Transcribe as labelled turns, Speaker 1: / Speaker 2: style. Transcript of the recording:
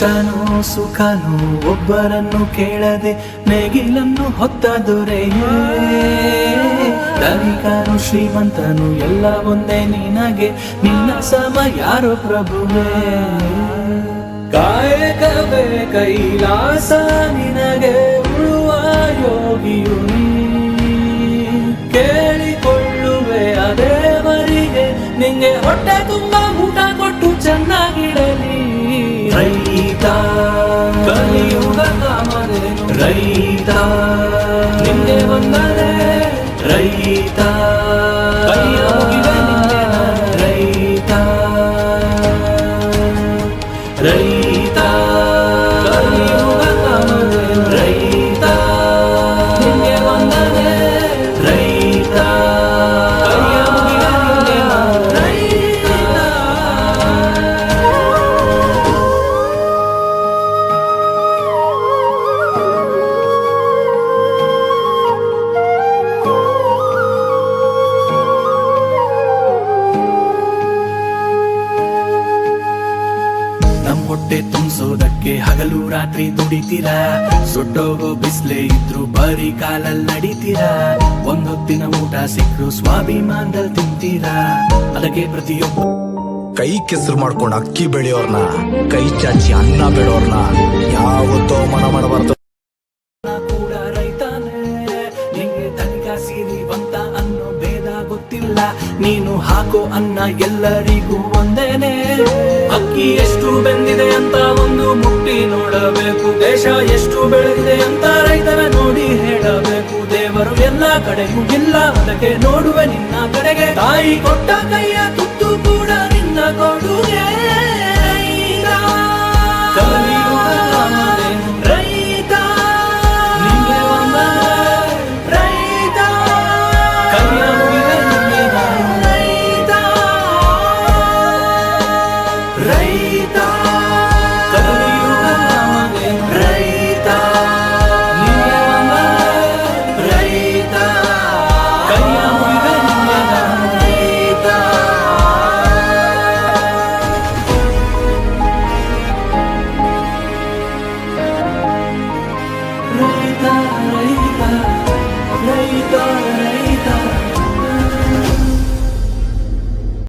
Speaker 1: ಕಷ್ಟನೋ ಸುಖನೋ ಒಬ್ಬರನ್ನು ಕೇಳದೆ ನೇಗಿಲನ್ನು ಹೊತ್ತ ದೊರೆಯೇ. ಧನಿಕನು ಶ್ರೀಮಂತನು ಎಲ್ಲ ಒಂದೇ ನಿನಗೆ, ನಿನ್ನ ಸಮ ಯಾರೋ ಪ್ರಭುವೇ. ಕಾಯಕವೇ ಕೈಲಾಸ ನಿನಗೆ, ಉಳುವ ಯೋಗಿಯು ನೀ. ಕೇಳಿಕೊಳ್ಳುವೆ ಅದೇವರಿಗೆ, ನಿಂಗೆ ಹೊಟ್ಟೆ ತುಂಬ ಊಟ ಕೊಟ್ಟು ಚೆನ್ನಾಗಿಡಲಿ. ರೈತ ಕಲಿಯುಗ ಕಾಮಧೇನು, ರೈತ ನಿಂಗೆ ವಂದನೆ. ರೈತ ಕೈಯ ಮುಗಿವೆ ನಿಂಗೆ ನಾನು. ರೈತ ರೈತ ಕಲಿಯುಗ ಕಾಮಧೇನು, ರೈತ ನಿಂಗೆ ವಂದನೆ. ರೈತ ಕೈಯ ಮುಗಿವೆ ನಿಂಗೆ ನಾನು. ರೈತ ನಮ್ ಹೊಟ್ಟೆ ತುಂಬಿಸೋದಕ್ಕೆ ಹಗಲು ರಾತ್ರಿ ದುಡಿತೀರಾ. ಸುಟ್ಟೋಗೋ ಬಿಸ್ಲೇ ಇದ್ರು ಬರೀ ಕಾಲಲ್ಲಿ ನಡೀತೀರಾ. ಒಂದೊತ್ತಿನ ಊಟ ಸಿಕ್ಕರು ಸ್ವಾಭಿಮಾನದಲ್ಲಿ ತಿಂತೀರಾ. ಅದಕ್ಕೆ ಪ್ರತಿಯೊಬ್ಬ
Speaker 2: ಕೈ ಕೆಸರು ಮಾಡ್ಕೊಂಡು ಅಕ್ಕಿ ಬೆಳೆಯೋರ್ನ, ಕೈ ಚಾಚಿ ಅನ್ನ ಬೆಳೆಯೋರ್ನ ಯಾವತ್ತೋ ಮನ ಮಾಡಬಾರ್ದು.
Speaker 1: ಕೂಡ ರೈತಾನೆ. ನಿಂಗೆ ಧನಿಕ ಸಿರಿವಂತ ಅನ್ನೋ ಭೇದ ಗೊತ್ತಿಲ್ಲ. ನೀನು ಹಾಕೋ ಅನ್ನ ಎಲ್ಲರಿಗೂ ಒಂದೇನೆ. ಅಕ್ಕಿ ಎಷ್ಟು ಬೆಂದಿದೆ ಅಂತ ಒಂದು ಮುಟ್ಟಿ ನೋಡಬೇಕು. ದೇಶ ಎಷ್ಟು ಬೆಳೆದಿದೆ ಅಂತ ರೈತನ ನೋಡಿ ಹೇಳಬೇಕು. ದೇವರು ಎಲ್ಲ ಕಡೆಗೂ ಇಲ್ಲ, ಅದಕ್ಕೆ ನೋಡುವೆ ನಿನ್ನ ಕಡೆಗೆ. ತಾಯಿ ಕೊಟ್ಟ ಕೈಯ ತುತ್ತು ಕೂಡ ನಿನ್ನ ಕೊಡುಗೆ.